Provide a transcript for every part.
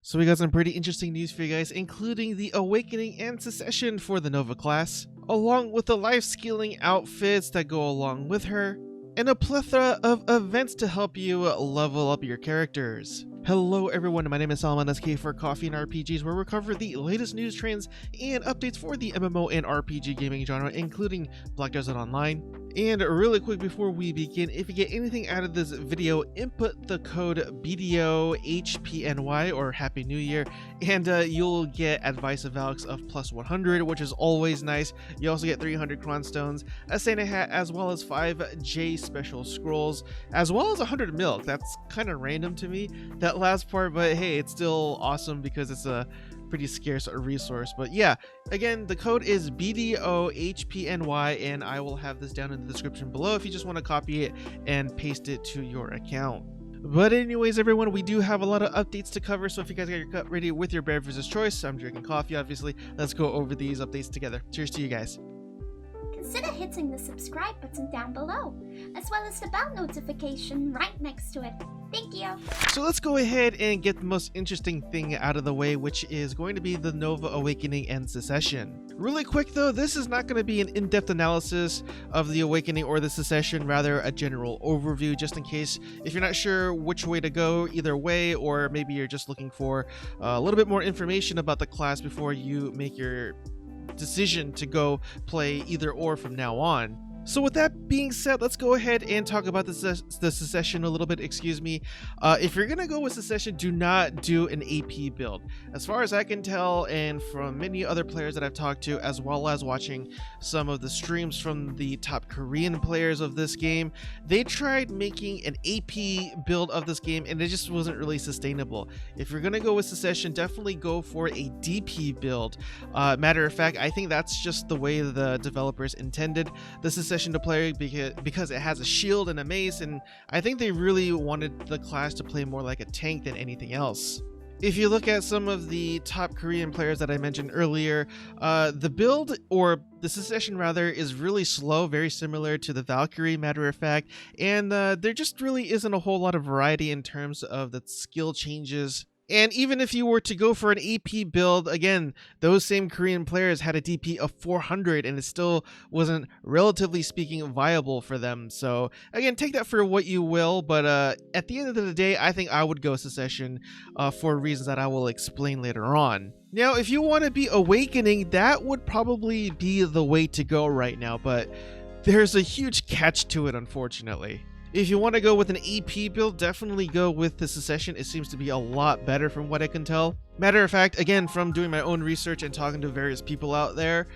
So we got some pretty interesting news for you guys, including the Awakening and Secession for the Nova class, along with the life scaling outfits that go along with her, and a plethora of events to help you level up your characters. Hello everyone, my name is Salman SK for Coffee and RPGs, where we cover the latest news trends and updates for the MMO and RPG gaming genre, including Black Desert Online. And really quick before we begin, if you get anything out of this video, input the code BDOHPNY or Happy New Year, and you'll get Advice of Alex of +100, which is always nice. You also get 300 Cron Stones, a Santa hat, as well as 5 J Special Scrolls, as well as 100 Milk. That's kind of random to me, that last part, but hey, it's still awesome because it's a pretty scarce resource. But yeah, again, the code is BDOHPNY, and I will have this down in the description below if you just want to copy it and paste it to your account. But anyways, everyone, we do have a lot of updates to cover, so if you guys got your cup ready with your beverage of choice, I'm drinking coffee obviously, let's go over these updates together. Cheers to you guys. Consider hitting the subscribe button down below, as well as the bell notification right next to it. Thank you. So let's go ahead and get the most interesting thing out of the way, which is going to be the Nova Awakening and Secession. Really quick though, this is not going to be an in-depth analysis of the Awakening or the Secession, rather a general overview, just in case if you're not sure which way to go either way, or maybe you're just looking for a little bit more information about the class before you make your decision to go play either or from now on. So with that being said, let's go ahead and talk about the Secession a little bit, excuse me. If you're gonna go with Secession, do not do an AP build. As far as I can tell, and from many other players that I've talked to, as well as watching some of the streams from the top Korean players of this game, they tried making an AP build of this game and it just wasn't really sustainable. If you're gonna go with Secession, definitely go for a DP build. Matter of fact, I think that's just the way the developers intended the Secession to play, because it has a shield and a mace, and I think they really wanted the class to play more like a tank than anything else. If you look at some of the top Korean players that I mentioned earlier, the build, or the Secession rather, is really slow, very similar to the Valkyrie, matter of fact, and there just really isn't a whole lot of variety in terms of the skill changes. And even if you were to go for an AP build, again, those same Korean players had a DP of 400 and it still wasn't, relatively speaking, viable for them. So again, take that for what you will, but at the end of the day, I think I would go Secession for reasons that I will explain later on. Now, if you want to be Awakening, that would probably be the way to go right now, but there's a huge catch to it, unfortunately. If you want to go with an AP build, definitely go with the Secession. It seems to be a lot better from what I can tell. Matter of fact, again, from doing my own research and talking to various people out there,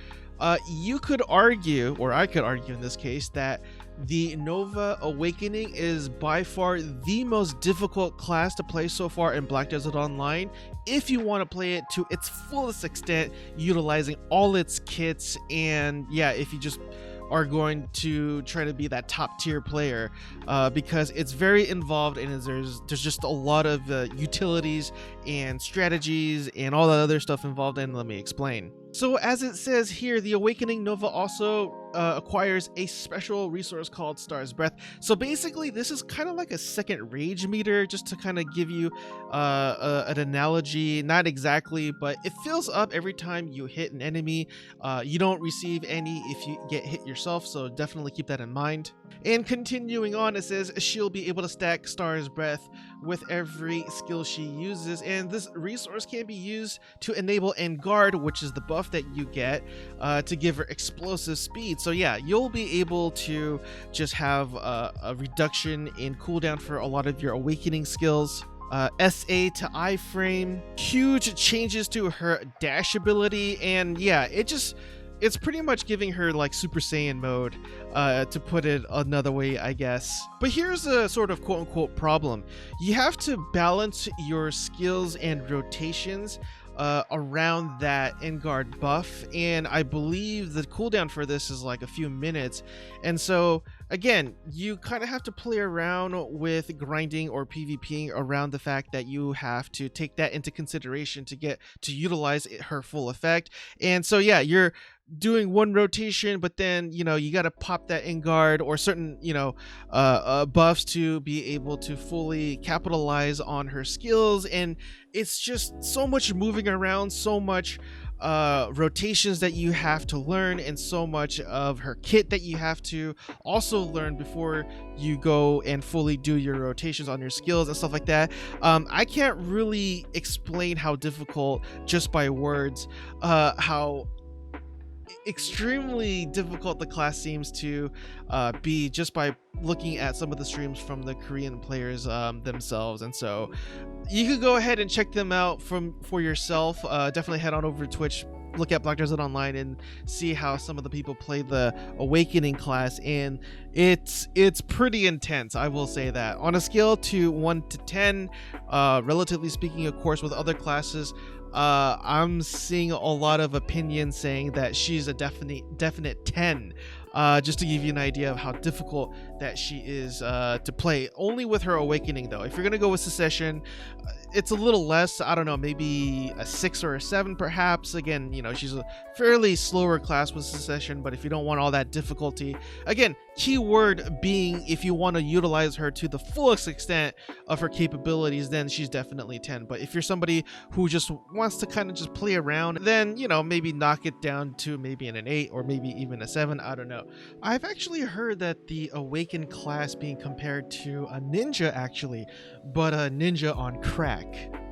you could argue, or I could argue in this case, that the Nova Awakening is by far the most difficult class to play so far in Black Desert Online if you want to play it to its fullest extent, utilizing all its kits, and yeah, if you just are going to try to be that top tier player, because it's very involved and there's just a lot of utilities and strategies and all that other stuff involved, and let me explain. So as it says here, the Awakening Nova also acquires a special resource called Star's Breath. So basically this is kind of like a second rage meter, just to kind of give you an analogy. Not exactly, but it fills up every time you hit an enemy. You don't receive any if you get hit yourself, so definitely keep that in mind. And continuing on, it says she'll be able to stack Star's Breath with every skill she uses, and this resource can be used to enable Guard, which is the buff that you get to give her explosive speed. So yeah, you'll be able to just have a reduction in cooldown for a lot of your Awakening skills. SA to iframe, huge changes to her dash ability, and yeah, it's pretty much giving her like Super Saiyan mode, to put it another way, I guess. But here's a sort of quote-unquote problem. You have to balance your skills and rotations around that Guard buff, and I believe the cooldown for this is like a few minutes, and so again, you kind of have to play around with grinding or PvPing around the fact that you have to take that into consideration to get to utilize her full effect. And so yeah, you're doing one rotation, but then you got to pop that in guard or certain buffs to be able to fully capitalize on her skills. And it's just so much moving around, so much rotations that you have to learn, and so much of her kit that you have to also learn before you go and fully do your rotations on your skills and stuff like that. I can't really explain how difficult just by words, how extremely difficult the class seems to be just by looking at some of the streams from the Korean players themselves. And so you could go ahead and check them out for yourself. Definitely head on over to Twitch, look at Black Desert Online, and see how some of the people play the Awakening class, and it's pretty intense, I will say that. On a scale to 1 to 10, relatively speaking, of course, with other classes, I'm seeing a lot of opinions saying that she's a definite 10. Just to give you an idea of how difficult that she is to play. Only with her Awakening, though. If you're gonna go with Secession, it's a little less. I don't know, maybe a 6 or a 7 perhaps. Again, she's a fairly slower class with Secession, but if you don't want all that difficulty, again, keyword being if you want to utilize her to the fullest extent of her capabilities, then she's definitely 10. But if you're somebody who just wants to kind of just play around, then maybe knock it down to maybe an 8 or maybe even a 7. I don't know. I've actually heard that the Awakened class being compared to a ninja, actually, but a ninja on crack.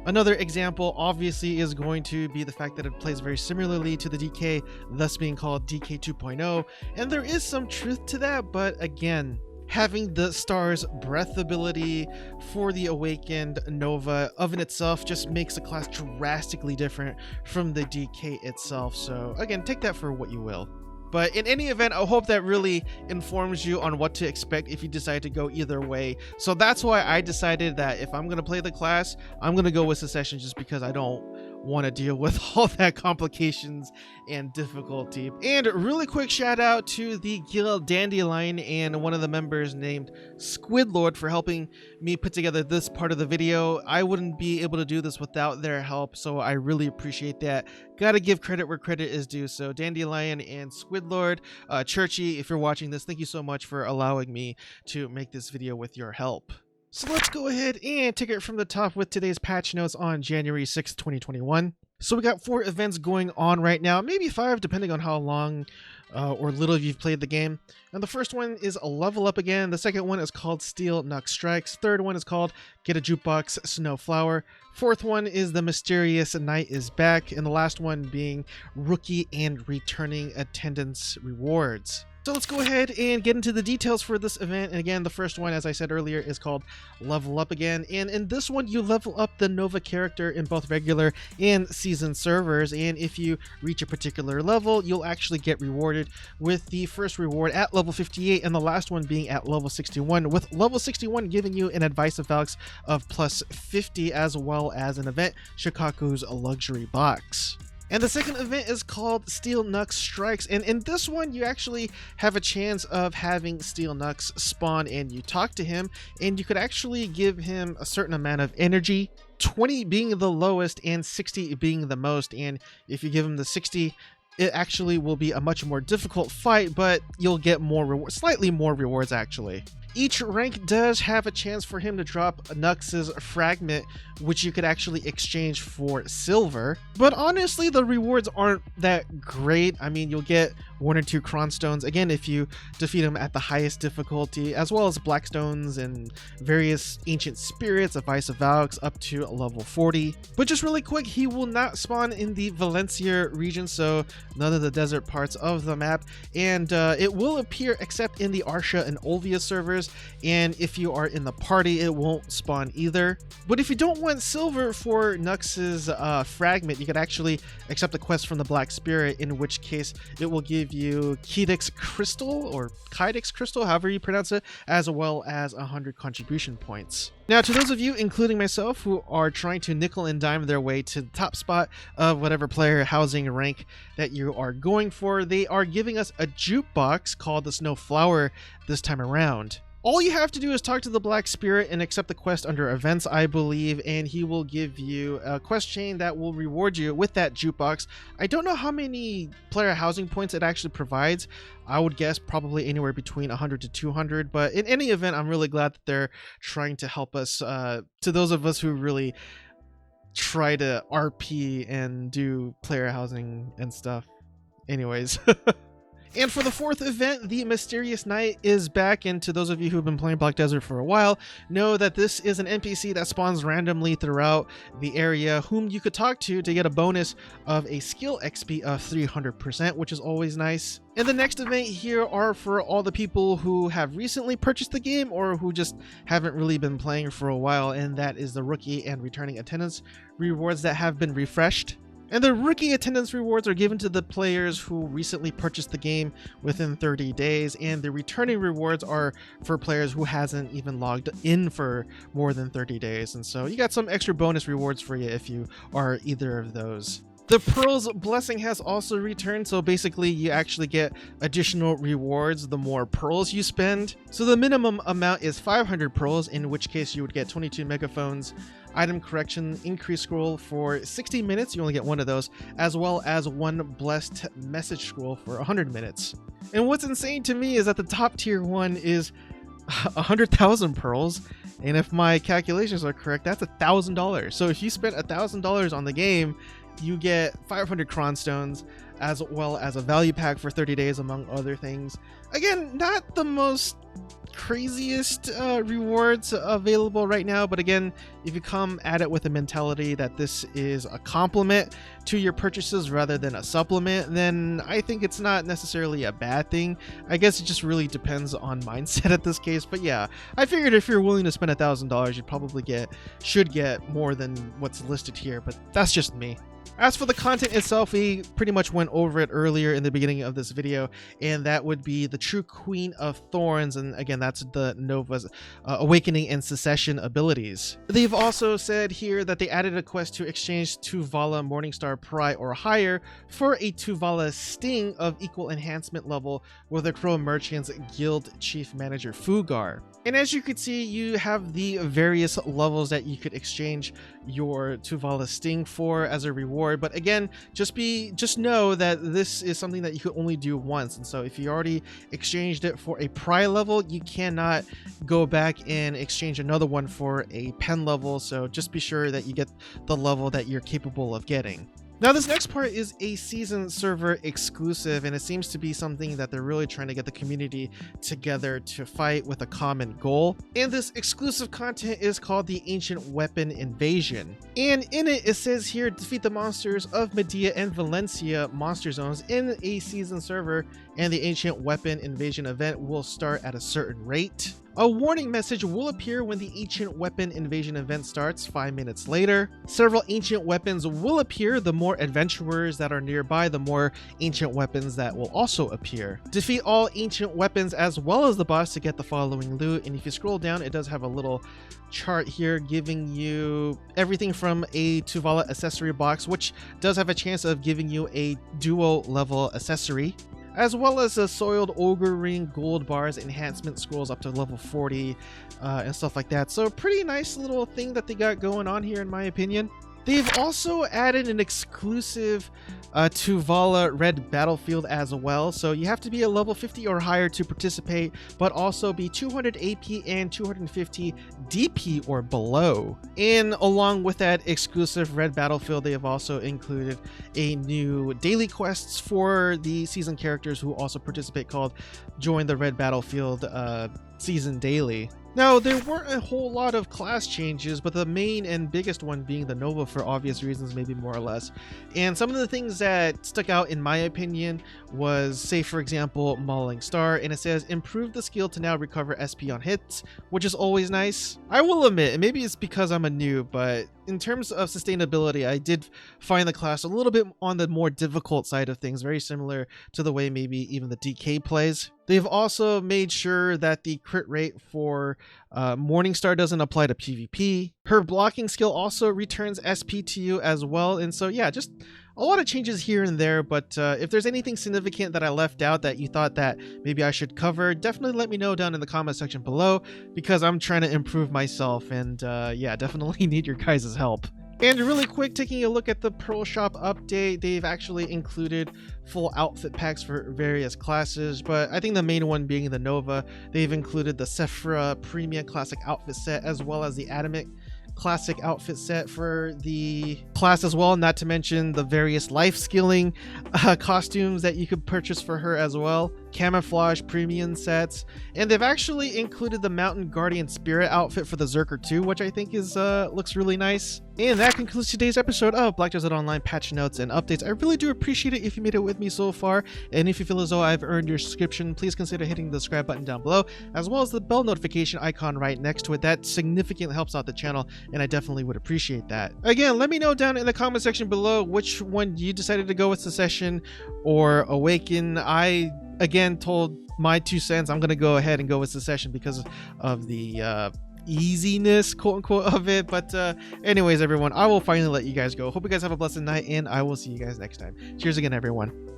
Another example obviously is going to be the fact that it plays very similarly to the DK, thus being called DK 2.0, and there is some truth to that, but again, having the Star's Breath ability for the Awakened Nova of in itself just makes the class drastically different from the DK itself. So again, take that for what you will. But in any event, I hope that really informs you on what to expect if you decide to go either way. So that's why I decided that if I'm going to play the class, I'm going to go with Secession, just because I don't want to deal with all that complications and difficulty. And really quick shout out to the guild Dandelion and one of the members named Squidlord for helping me put together this part of the video. I wouldn't be able to do this without their help, so I really appreciate that. Gotta give credit where credit is due. So Dandelion and Squidlord, Churchy, if you're watching this, thank you so much for allowing me to make this video with your help. So let's go ahead and take it from the top with today's patch notes on January 6th, 2021. So we got 4 events going on right now, maybe 5 depending on how long or little you've played the game. And the first one is a level up again. The second one is called Steel Nux Strikes. Third one is called Get a Jukebox Snowflower. Fourth one is The Mysterious Night is Back. And the last one being Rookie and Returning Attendance Rewards. So let's go ahead and get into the details for this event. And again, the first one, as I said earlier, is called Level Up again. And in this one, you level up the Nova character in both regular and season servers. And if you reach a particular level, you'll actually get rewarded with the first reward at level 58 and the last one being at level 61, with level 61 giving you an Advice of Valks of plus 50, as well as an event, Shikaku's Luxury Box. And the second event is called Steel Nux Strikes, and in this one you actually have a chance of having Steel Nux spawn and you talk to him, and you could actually give him a certain amount of energy, 20 being the lowest and 60 being the most. And if you give him the 60, it actually will be a much more difficult fight, but you'll get more slightly more rewards actually. Each rank does have a chance for him to drop Nux's fragment, which you could actually exchange for silver. But honestly, the rewards aren't that great. I mean, you'll get 1 or 2 Cronstones, again, if you defeat him at the highest difficulty, as well as Blackstones and various Ancient Spirits, Advice of Valks, up to level 40. But just really quick, he will not spawn in the Valencia region, so none of the desert parts of the map, and it will appear except in the Arsha and Olvia servers. And if you are in the party, it won't spawn either. But if you don't want silver for Nux's fragment, you could actually accept a quest from the Black Spirit, in which case it will give you Kydix Crystal, or Kydix Crystal, however you pronounce it, as well as 100 contribution points. Now, to those of you, including myself, who are trying to nickel and dime their way to the top spot of whatever player housing rank that you are going for, they are giving us a jukebox called the Snowflower this time around. All you have to do is talk to the Black Spirit and accept the quest under events, I believe, and he will give you a quest chain that will reward you with that jukebox. I don't know how many player housing points it actually provides. I would guess probably anywhere between 100 to 200, but in any event, I'm really glad that they're trying to help us, to those of us who really try to RP and do player housing and stuff. Anyways. And for the fourth event, the Mysterious Knight is back, and to those of you who have been playing Black Desert for a while, know that this is an NPC that spawns randomly throughout the area, whom you could talk to get a bonus of a skill XP of 300%, which is always nice. And the next event here are for all the people who have recently purchased the game or who just haven't really been playing for a while, and that is the Rookie and Returning Attendance rewards that have been refreshed. And the Rookie Attendance rewards are given to the players who recently purchased the game within 30 days, and the returning rewards are for players who hasn't even logged in for more than 30 days. And so you got some extra bonus rewards for you if you are either of those. The Pearl's Blessing has also returned, so basically you actually get additional rewards the more pearls you spend. So the minimum amount is 500 pearls, in which case you would get 22 megaphones, item correction increase scroll for 60 minutes, you only get one of those, as well as one blessed message scroll for 100 minutes. And what's insane to me is that the top tier one is 100,000 pearls, and if my calculations are correct, that's $1,000. So if you spent $1,000 on the game, you get 500 cronstones as well as a value pack for 30 days, among other things. Again, not the most craziest rewards available right now, but again, if you come at it with a mentality that this is a complement to your purchases rather than a supplement, then I think it's not necessarily a bad thing. I guess it just really depends on mindset at this case, but yeah, I figured if you're willing to spend $1,000, you probably should get more than what's listed here, but that's just me. As for the content itself, we pretty much went over it earlier in the beginning of this video, and that would be the True Queen of Thorns, and again, that's the Nova's Awakening and Secession abilities. They've also said here that they added a quest to exchange Tuvala Morningstar Pry or higher for a Tuvala Sting of equal enhancement level with the Crow Merchant's Guild Chief Manager Fugar. And as you could see, you have the various levels that you could exchange your Tuvala Sting for as a reward, but again, just know that this is something that you could only do once, and so if you already exchanged it for a Pry level, you cannot go back and exchange another one for a Pen level, so just be sure that you get the level that you're capable of getting. Now, this next part is a season server exclusive, and it seems to be something that they're really trying to get the community together to fight with a common goal. And this exclusive content is called the Ancient Weapon Invasion. And in it, it says here, defeat the monsters of Medea and Valencia monster zones in a season server, and the Ancient Weapon Invasion event will start at a certain rate. A warning message will appear when the Ancient Weapon Invasion event starts 5 minutes later. Several ancient weapons will appear. The more adventurers that are nearby, the more ancient weapons that will also appear. Defeat all ancient weapons as well as the boss to get the following loot, and if you scroll down, it does have a little chart here giving you everything from a Tuvala accessory box, which does have a chance of giving you a duo level accessory, as well as a soiled ogre ring, gold bars, enhancement scrolls up to level 40 and stuff like that. So pretty nice little thing that they got going on here, in my opinion. They've also added an exclusive Tuvala Red Battlefield as well, so you have to be a level 50 or higher to participate, but also be 200 AP and 250 DP or below. And along with that exclusive Red Battlefield, they have also included a new daily quests for the season characters who also participate called Join the Red Battlefield Season Daily. Now, there weren't a whole lot of class changes, but the main and biggest one being the Nova for obvious reasons, maybe more or less. And some of the things that stuck out in my opinion was, say for example, Mauling Star, and it says improve the skill to now recover SP on hits, which is always nice. I will admit, and maybe it's because I'm a noob, but in terms of sustainability, I did find the class a little bit on the more difficult side of things, very similar to the way maybe even the DK plays. They've also made sure that the crit rate for Morningstar doesn't apply to PvP. Her blocking skill also returns SP to you as well, and so yeah, just a lot of changes here and there, but if there's anything significant that I left out that you thought that maybe I should cover, definitely let me know down in the comment section below, because I'm trying to improve myself, and yeah, definitely need your guys' help. And really quick, taking a look at the Pearl Shop update, they've actually included full outfit packs for various classes, but I think the main one being the Nova. They've included the Sephra Premium Classic outfit set, as well as the Adamic Classic outfit set for the class as well, not to mention the various life skilling costumes that you could purchase for her as well, camouflage premium sets, and they've actually included the Mountain Guardian Spirit outfit for the Zerker too, which I think is looks really nice. And that concludes today's episode of Black Desert Online patch notes and updates. I really do appreciate it if you made it with me so far, and if you feel as though I've earned your subscription, please consider hitting the subscribe button down below, as well as the bell notification icon right next to it. That significantly helps out the channel, and I definitely would appreciate that. Again, let me know down in the comment section below which one you decided to go with, Secession or Awaken. I again told my 2 cents. I'm gonna go ahead and go with Secession because of the easiness, quote unquote, of it. But anyways, everyone, I will finally let you guys go. Hope you guys have a blessed night, and I will see you guys next time. Cheers again, everyone.